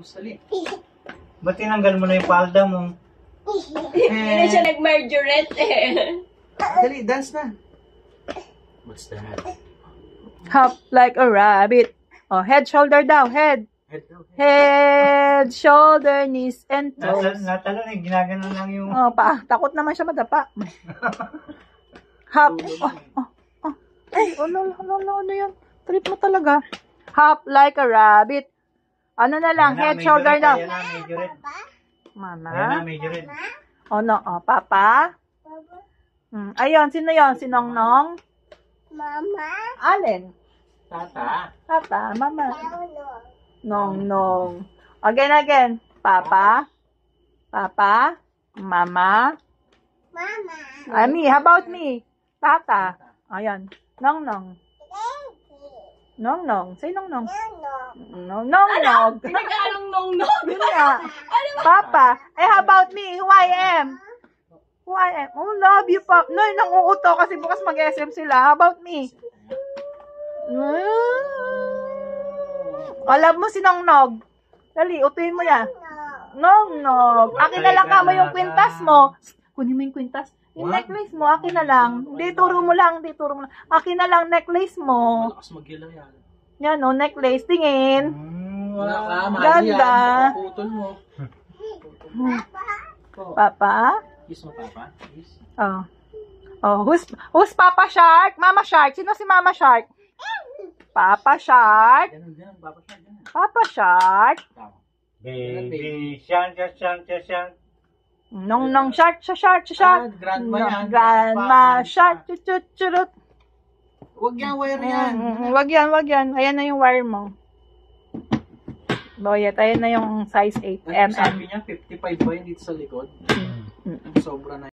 Sali. Ba't tinanggal mo na yung palda mo? Hindi siya nag-margarette eh. Dali, dance na. What's that? Hop like a rabbit. Oh, head, shoulder daw. Head. Head daw. Head, shoulder, knees, and toes. Natalon eh, ginagano lang yung... Oh, takot naman siya madapa. Hop. Ay, ano yan? Trip mo talaga. Hop like a rabbit. Ano na lang, head, shoulder daw. Ayan na, medyo red. Mama. Ayan na, medyo red. Oh, no. Oh, papa. Ayun, sino yon? Sinong nong? Mama. Alin? Tata. Papa, mama. Nong. Again. Papa. Papa. Mama. Mama. Me. How about me? Tata. Ayan. Nong. Say nong. Nong. Nag-along nong-nong. Yun nga. Papa. How about me? Who I am? Oh, love you, Pop. No, nanguuto kasi bukas mag-SM sila. How about me? Love mo si Nongnog. Dali, utuin mo yan. Nongnog. Akin na lang mo yung kwintas mo. Kunin mo yung kwintas. Yung necklace mo, akin na lang. Hindi, turo mo lang. Akin na lang, necklace mo. Malakas mag-ilaw yan. Yan, no, necklace. Tingin. Wala ka, Ganda. Putol mo. Papa? Kiss mo, Papa. Kiss. Oh, who's Papa Shark? Mama Shark. Sino si Mama Shark? Papa Shark. Ganun, Papa Shark. Ganun. Papa Shark. Tama. Baby, shark. Nong Shark. Grandma yan. Grandma Shark. Chut. Huwag yan, wire yan. Wag yan. Ayan na yung wire mo. Boyet, ayan na yung size 8 Ano mm. sabi niya, 55 ba yun dito sa likod? Sobra na.